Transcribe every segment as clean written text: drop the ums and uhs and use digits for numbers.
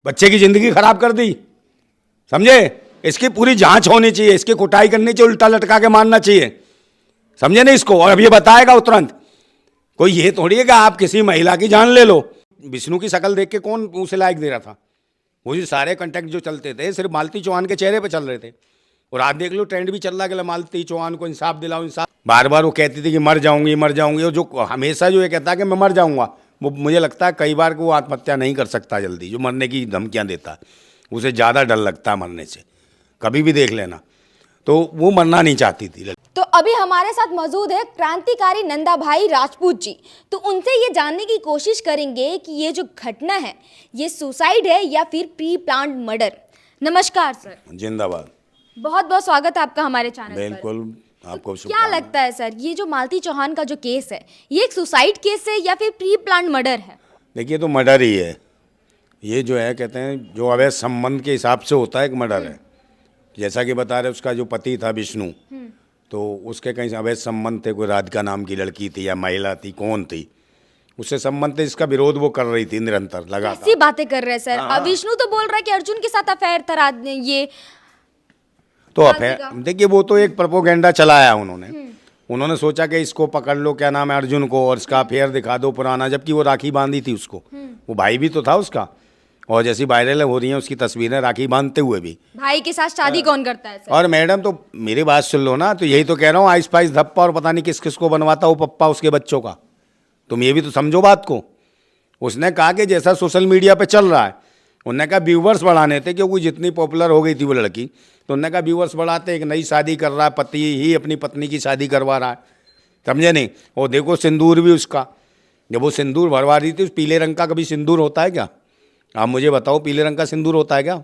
बच्चे की जिंदगी खराब कर दी, समझे। इसकी पूरी जांच होनी चाहिए, इसकी कुटाई करनी चाहिए, उल्टा लटका के मारना चाहिए, समझे नहीं इसको। और अब ये बताएगा वो तुरंत, कोई ये थोड़ी है कि आप किसी महिला की जान ले लो। विष्णु की शक्ल देख के कौन उसे लाइक दे रहा था? वो जो सारे कंटेक्ट जो चलते थे सिर्फ मालती चौहान के चेहरे पे चल रहे थे। और आज देख लो ट्रेंड भी चल रहा है कि मालती चौहान को इंसाफ दिलाओ, इंसाफ। बार बार वो कहती थी कि मर जाऊंगी मर जाऊंगी, और जो हमेशा जो ये कहता है कि मैं मर जाऊंगा, वो मुझे लगता है कई बार को वो आत्महत्या नहीं कर सकता जल्दी, जो मरने की धमकियां देता है उसे ज़्यादा डर लगता है मरने से। कभी भी देख लेना, तो वो मरना नहीं चाहती थी। तो अभी हमारे साथ मौजूद है क्रांतिकारी नंदा भाई राजपूत जी। तो उनसे ये जानने की कोशिश करेंगे कि ये जो घटना है ये सुसाइड है या फिर प्री प्लान्ड मर्डर। नमस्कार सर। जिंदाबाद। बहुत बहुत स्वागत है आपका हमारे चैनल पर। बिल्कुल, आपको तो क्या लगता है सर, ये जो मालती चौहान का जो केस है ये एक सुसाइड केस है या फिर प्री प्लान्ड मर्डर है? देखिए, तो मर्डर ही है ये, जो है कहते हैं जो अवैध संबंध के हिसाब से होता है एक मर्डर है। जैसा कि बता रहे उसका जो पति था विष्णु, तो उसके कहीं अवैध संबंध थे, कोई राधिका नाम की लड़की थी या महिला थी, कौन थी, उससे संबंध थे, इसका विरोध वो कर रही थी निरंतर लगातार। ऐसी बातें कर रहे हैं सर। अब विष्णु तो बोल रहा है कि अर्जुन के साथ अफेयर था ये तो अफेयर, देखिए वो तो एक प्रोपोगेंडा चलाया उन्होंने सोचा कि इसको पकड़ लो, क्या नाम है, अर्जुन को, और इसका अफेयर दिखा दो पुराना, जबकि वो राखी बांधी थी उसको, वो भाई भी तो था उसका। और जैसी वायरल हो रही हैं उसकी तस्वीरें राखी बांधते हुए भी। भाई के साथ शादी कौन करता है सर? और मैडम तो मेरी बात सुन लो ना, तो यही तो कह रहा हूँ, आइस पाइस धप्पा और पता नहीं किस किस को बनवाता वो पप्पा उसके बच्चों का। तुम ये भी तो समझो बात को। उसने कहा कि जैसा सोशल मीडिया पे चल रहा है, उन्होंने कहा व्यूवर्स बढ़ाने थे, क्योंकि जितनी पॉपुलर हो गई थी वो लड़की, तो उन्होंने कहा व्यूवर्स बढ़ाते, एक नई शादी कर रहा है, पति ही अपनी पत्नी की शादी करवा रहा है, समझे नहीं। और देखो सिंदूर भी उसका, जब वो सिंदूर भरवा रही थी, उस पीले रंग का कभी सिंदूर होता है क्या? आप मुझे बताओ, पीले रंग का सिंदूर होता है क्या?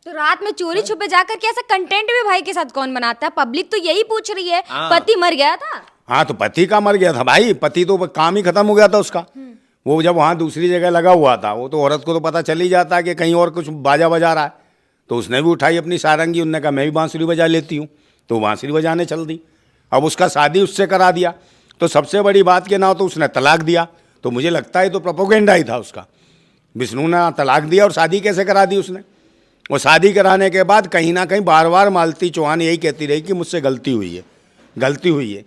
तो रात में चोरी छुपे जाकर के ऐसा कंटेंट भी भाई के साथ कौन बनाता है? पब्लिक तो यही पूछ रही है। पति मर गया था। हाँ, तो पति का मर गया था भाई, पति तो काम ही खत्म हो गया था उसका। वो जब वहाँ दूसरी जगह लगा हुआ था, वो तो औरत को तो पता चल ही जाता है कि कहीं और कुछ बाजा बजा रहा है, तो उसने भी उठाई अपनी सारंगी, उनने कहा मैं भी बांसुरी बजा लेती हूँ, तो बांसुरी बजाने चल दी। अब उसका शादी उससे करा दिया, तो सबसे बड़ी बात के ना, तो उसने तलाक दिया। तो मुझे लगता है तो प्रोपोगेंडा ही था उसका। विष्णु ने तलाक दिया और शादी कैसे करा दी उसने? और शादी कराने के बाद कहीं ना कहीं बार बार मालती चौहान यही कहती रही कि मुझसे गलती हुई है, गलती हुई है,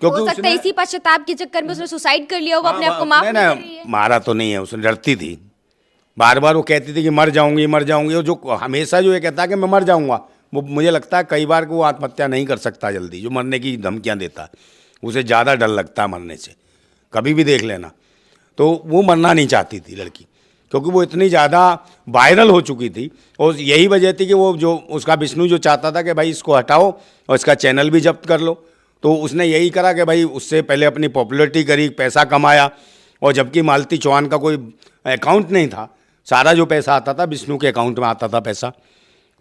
क्योंकि हो सकता है इसी पश्चाताप के चक्कर में उसने सुसाइड कर लिया होगा, अपने आप को माफ नहीं कर रही है। मारा तो नहीं है उसने, डरती थी, बार बार वो कहती थी कि मर जाऊंगी मर जाऊंगी, और जो हमेशा जो ये कहता है कि मैं मर जाऊंगा, वो मुझे लगता है कई बार को वो आत्महत्या नहीं कर सकता जल्दी, जो मरने की धमकियां देता है उसे ज़्यादा डर लगता है मरने से। कभी भी देख लेना, तो वो मरना नहीं चाहती थी लड़की, क्योंकि वो इतनी ज़्यादा वायरल हो चुकी थी। और यही वजह थी कि वो जो उसका विष्णु जो चाहता था कि भाई इसको हटाओ और इसका चैनल भी जब्त कर लो, तो उसने यही करा कि भाई उससे पहले अपनी पॉपुलैरिटी करी, पैसा कमाया। और जबकि मालती चौहान का कोई अकाउंट नहीं था, सारा जो पैसा आता था विष्णु के अकाउंट में आता था पैसा।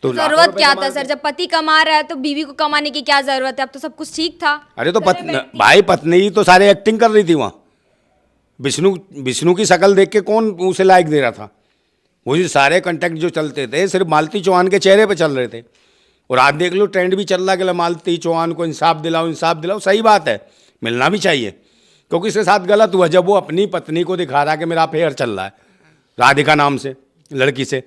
तो जरूरत क्या था सर, जब पति कमा रहा है तो बीवी को कमाने की क्या जरूरत है? अब तो सब कुछ ठीक था। अरे तो भाई पत्नी तो सारे एक्टिंग कर रही थी वहाँ। विष्णु की शक्ल देख के कौन उसे लाइक दे रहा था? वो जो सारे कंटेक्ट जो चलते थे सिर्फ मालती चौहान के चेहरे पे चल रहे थे। और आज देख लो ट्रेंड भी चल रहा है कि मालती चौहान को इंसाफ दिलाओ, इंसाफ दिलाओ। सही बात है, मिलना भी चाहिए, क्योंकि इसके साथ गलत हुआ जब वो अपनी पत्नी को दिखा रहा है कि मेरा अफेयर चल रहा है राधिका नाम से लड़की से,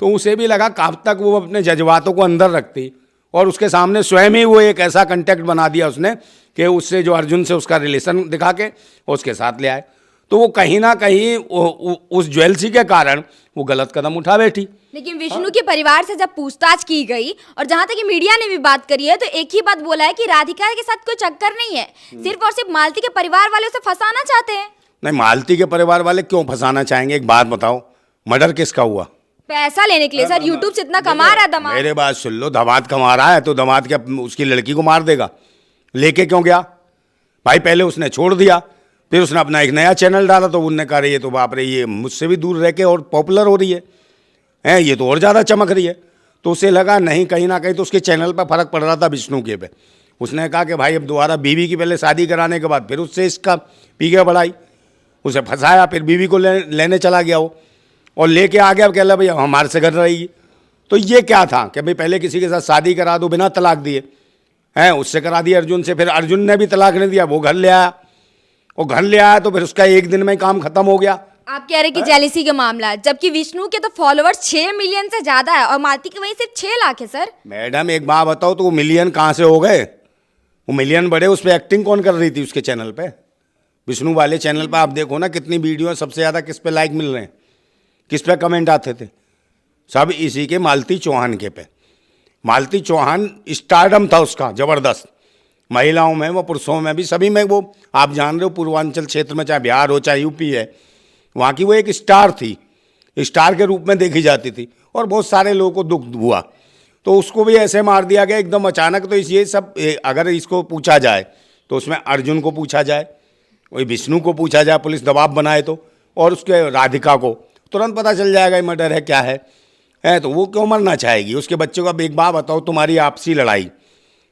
तो उसे भी लगा कब तक वो अपने जज्बातों को अंदर रखती, और उसके सामने स्वयं ही वो एक ऐसा कंटेक्ट बना दिया उसने कि उससे जो अर्जुन से उसका रिलेशन दिखा के उसके साथ ले आए। तो वो कहीं ना कहीं उस ज्वेलसी के कारण वो गलत कदम उठा बैठी। लेकिन विष्णु के परिवार से जब पूछताछ की गई, और जहां तक कि मीडिया ने भी बात करी है, तो एक ही बात बोला है कि राधिका के साथ कोई चक्कर नहीं है, सिर्फ और सिर्फ मालती के परिवार वाले उसे फंसाना चाहते हैं। नहीं, मालती के परिवार वाले क्यों फंसाना चाहेंगे? एक बात बताओ, मर्डर किसका हुआ? पैसा लेने के लिए सर। यूट्यूब से इतना कमा रहा है दामाद। मेरे बात सुन लो, दामाद कमा रहा है तो दामाद क्या उसकी लड़की को मार देगा? लेके क्यों गया भाई? पहले उसने छोड़ दिया, फिर उसने अपना एक नया चैनल डाला, तो उनने कहा ये तो बाप रे, ये मुझसे भी दूर रह के और पॉपुलर हो रही है, ये तो और ज़्यादा चमक रही है। तो उसे लगा नहीं, कहीं ना कहीं तो उसके चैनल पर फ़र्क पड़ रहा था विष्णु के पे। उसने कहा कि भाई अब दोबारा बीवी की पहले शादी कराने के बाद फिर उससे इसका पीके बढ़ाई, उसे फंसाया, फिर बीवी को लेने चला गया वो, और लेके आ गया। अब कह रहा भाई हमारे से घर रहेगी। तो ये क्या था कि भाई पहले किसी के साथ शादी करा दो बिना तलाक दिए, हैं, उससे करा दिया अर्जुन से, फिर अर्जुन ने भी तलाक नहीं दिया, वो घर ले आया, और घर ले आया तो फिर उसका एक दिन में ही काम खत्म हो गया। आप कह रहे कि जेलिसी का मामला है, जबकि विष्णु के तो फॉलोअर्स 6 मिलियन से ज्यादा है और मालती के वहीं सिर्फ 6 लाख है सर। मैडम एक बात बताओ, तो वो मिलियन कहाँ से हो गए? वो मिलियन बढ़े, उस पर एक्टिंग कौन कर रही थी उसके चैनल पे? विष्णु वाले चैनल पे आप देखो ना, कितनी वीडियो सबसे ज़्यादा किस पे लाइक मिल रहे हैं, किस पे कमेंट आते थे? सब इसी के मालती चौहान के पे। मालती चौहान स्टारडम था उसका ज़बरदस्त, महिलाओं में वो, पुरुषों में भी, सभी में वो। आप जान रहे हो पूर्वांचल क्षेत्र में, चाहे बिहार हो चाहे यूपी है, वहाँ की वो एक स्टार थी, स्टार के रूप में देखी जाती थी। और बहुत सारे लोगों को दुख हुआ, तो उसको भी ऐसे मार दिया गया एकदम अचानक। तो ये सब अगर इसको पूछा जाए तो उसमें अर्जुन को पूछा जाए, वही विष्णु को पूछा जाए, पुलिस दबाव बनाए तो, और उसके राधिका को तुरंत पता चल जाएगा ये मर्डर है क्या है तो वो क्यों मरना चाहेगी? उसके बच्चे को एक बात बताओ, तुम्हारी आपसी लड़ाई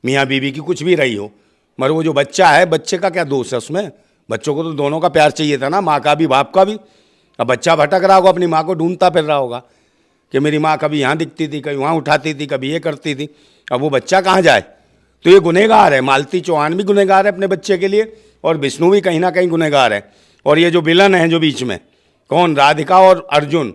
मियाँ बीवी की कुछ भी रही हो, मगर वो जो बच्चा है, बच्चे का क्या दोष है उसमें? बच्चों को तो दोनों का प्यार चाहिए था ना, माँ का भी बाप का भी। अब बच्चा भटक रहा होगा, अपनी माँ को ढूंढता फिर रहा होगा कि मेरी माँ कभी यहाँ दिखती थी, कभी वहाँ उठाती थी, कभी ये करती थी। अब वो बच्चा कहाँ जाए? तो ये गुनहगार है, मालती चौहान भी गुनहगार है अपने बच्चे के लिए, और विष्णु भी कहीं ना कहीं गुनहगार है। और ये जो विलन है जो बीच में, कौन, राधिका और अर्जुन,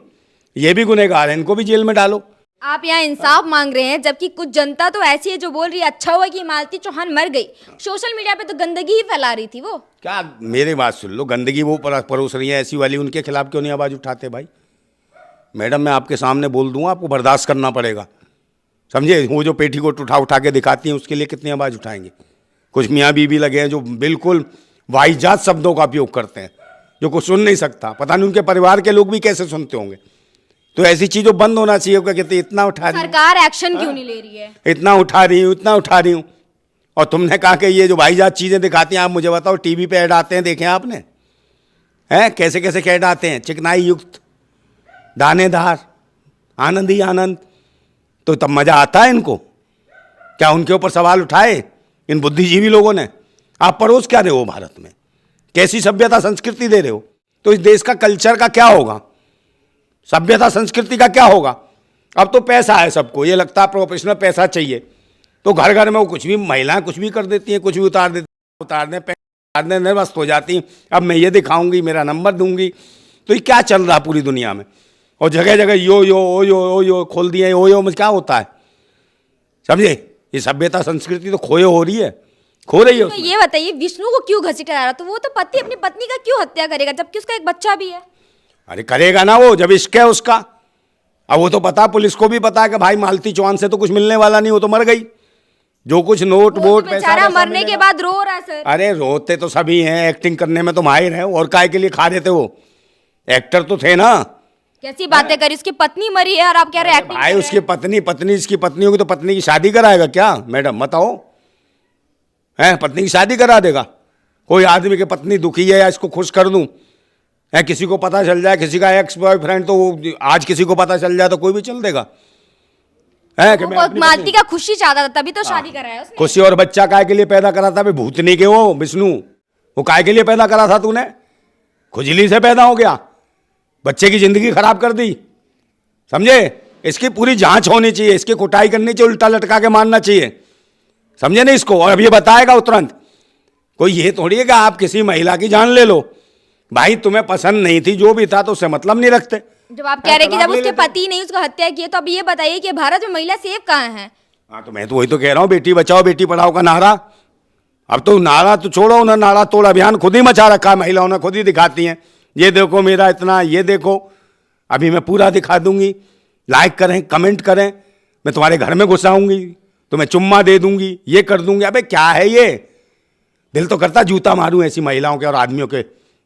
ये भी गुनहगार है, इनको भी जेल में डालो। आप यहाँ इंसाफ मांग रहे हैं, जबकि कुछ जनता तो ऐसी है जो बोल रही है अच्छा हुआ कि मालती चौहान मर गई। सोशल मीडिया पे तो गंदगी ही फैला रही थी वो। क्या, मेरी बात सुन लो, गंदगी वो परोस रही है ऐसी वाली, उनके खिलाफ क्यों नहीं आवाज़ उठाते भाई? मैडम मैं आपके सामने बोल दूंगा, आपको बर्दाश्त करना पड़ेगा, समझे? वो जो पेटीकोट उठा के दिखाती हैं, उसके लिए कितनी आवाज़ उठाएंगे? कुछ मियाँ बीवी लगे हैं जो बिल्कुल वाहियात शब्दों का उपयोग करते हैं, जो कुछ सुन नहीं सकता। पता नहीं उनके परिवार के लोग भी कैसे सुनते होंगे। तो ऐसी चीज़ों बंद होना चाहिए। क्या कहते, इतना उठा रही, सरकार एक्शन क्यों नहीं ले रही है? इतना उठा रही हूँ, इतना उठा रही हूँ, और तुमने कहा कि ये जो भाईजात चीज़ें दिखाती हैं, आप मुझे बताओ, टीवी पे ऐड आते हैं, देखें आपने? हैं कैसे कैसे ऐड आते हैं, चिकनाई युक्त, दानेदार, आनंद ही आनंद। तो तब मज़ा आता है इनको? क्या उनके ऊपर सवाल उठाए इन बुद्धिजीवी लोगों ने? आप परोस क्या रहे हो भारत में? कैसी सभ्यता संस्कृति दे रहे हो? तो इस देश का कल्चर का क्या होगा, सभ्यता संस्कृति का क्या होगा? अब तो पैसा है सबको, ये लगता है प्रोफेशनल पैसा चाहिए, तो घर घर में वो कुछ भी, महिलाएं कुछ भी कर देती हैं, कुछ भी उतारने निर्वस्त हो जाती हैं। अब मैं ये दिखाऊंगी, मेरा नंबर दूंगी। तो ये क्या चल रहा है पूरी दुनिया में? और जगह जगह यो खोल दिए। यो में क्या होता है, समझे? ये सभ्यता संस्कृति तो खोए हो रही है, खो रही है। तो ये बताइए, विष्णु को क्यों घसीटा जा रहा? तो वो तो पति अपनी पत्नी का क्यों हत्या करेगा, जबकि उसका एक बच्चा भी है? अरे करेगा ना वो, जब इश्क है उसका। अब वो तो पता, पुलिस को भी पता है कि भाई मालती चौहान से तो कुछ मिलने वाला नहीं, वो तो मर गई। जो कुछ नोट वोट बेचारा मरने के बाद रो रहा है सर। अरे रोते तो सभी हैं, एक्टिंग करने में तो माहिर है, और काय के लिए खा रहे थे वो? एक्टर तो थे ना। कैसी बातें करी, उसकी पत्नी मरी है और आप कह रहे हैं एक्टिंग? भाई उसकी पत्नी इसकी पत्नी होगी तो पत्नी की शादी कराएगा क्या? मैडम बताओ, है पत्नी की शादी करा देगा कोई आदमी? की पत्नी दुखी है या इसको खुश कर दूं? है किसी को पता चल जाए, किसी का एक्स बॉयफ्रेंड, तो आज किसी को पता चल जाए तो कोई भी चल देगा? है कि मैं मालती का खुशी चाहता था, तभी तो शादी कराया उसने। खुशी और बच्चा काय के लिए पैदा करा था? भूतनी के वो विष्णु, वो काय के लिए पैदा करा था तूने? खुजली से पैदा हो गया, बच्चे की जिंदगी खराब कर दी, समझे? इसकी पूरी जांच होनी चाहिए, इसकी कुटाई करनी चाहिए, उल्टा लटका के मारना चाहिए, समझे ना इसको? और अब ये बताएगा तुरंत। कोई ये थोड़ी है कि आप किसी महिला की जान ले लो। भाई तुम्हें पसंद नहीं थी, जो भी था, तो उससे मतलब नहीं रखते। जब आप कह रहे कि जब उसके पति नहीं उसको हत्या की, तो अब ये बताइए कि भारत में महिला सेफ कहाँ है? हाँ तो मैं तो वही तो कह रहा हूँ, बेटी बचाओ बेटी पढ़ाओ का नारा। अब तो नारा तो छोड़ो, उन्हें नारा तोड़ अभियान खुद ही मचा रखा है, महिलाओं ने खुद ही दिखाती हैं, ये देखो मेरा इतना, ये देखो अभी मैं पूरा दिखा दूंगी, लाइक करें, कमेंट करें, मैं तुम्हारे घर में घुसाऊंगी, तुम्हें चुम्मा दे दूंगी, ये कर दूंगी। अबे क्या है ये? दिल तो करता जूता मारूं ऐसी महिलाओं के और आदमियों के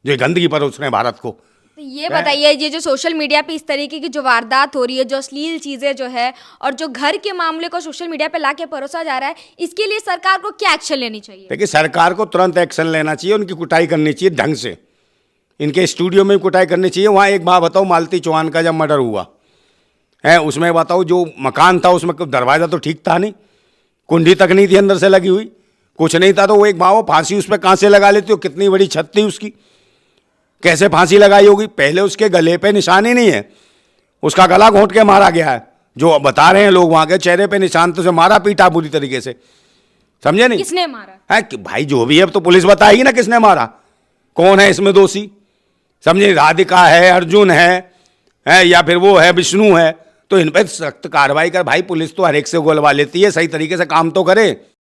जो गंदगी परोस रहे हैं भारत को। तो ये बताइए, ये जो सोशल मीडिया पे इस तरीके की जो वारदात हो रही है, जो अश्लील चीजें जो है, और जो घर के मामले को सोशल मीडिया पे लाके परोसा जा रहा है, इसके लिए सरकार को क्या एक्शन लेनी चाहिए? देखिए सरकार को तुरंत एक्शन लेना चाहिए, उनकी कुटाई करनी चाहिए ढंग से, इनके स्टूडियो में कुटाई करनी चाहिए। वहाँ एक बात बताओ, मालती चौहान का जब मर्डर हुआ है, उसमें बताओ जो मकान था उसमें दरवाज़ा तो ठीक था नहीं, कुंडी तक नहीं थी अंदर से लगी हुई, कुछ नहीं था। तो वो एक भाव फांसी उस पर कहाँ से लगा लेती हो? कितनी बड़ी छत थी उसकी, कैसे फांसी लगाई होगी? पहले उसके गले पे निशान ही नहीं है, उसका गला घोंट के मारा गया है, जो बता रहे हैं लोग वहाँ के। चेहरे पे निशान तो उसे मारा पीटा बुरी तरीके से, समझे नहीं? किसने मारा है कि भाई जो भी है, अब तो पुलिस बताएगी ना किसने मारा, कौन है इसमें दोषी, समझे, राधिका है, अर्जुन है या फिर वो है विष्णु है, तो इन पर सख्त कार्रवाई कर भाई। पुलिस तो हर एक से गोलवा लेती है, सही तरीके से काम तो करे।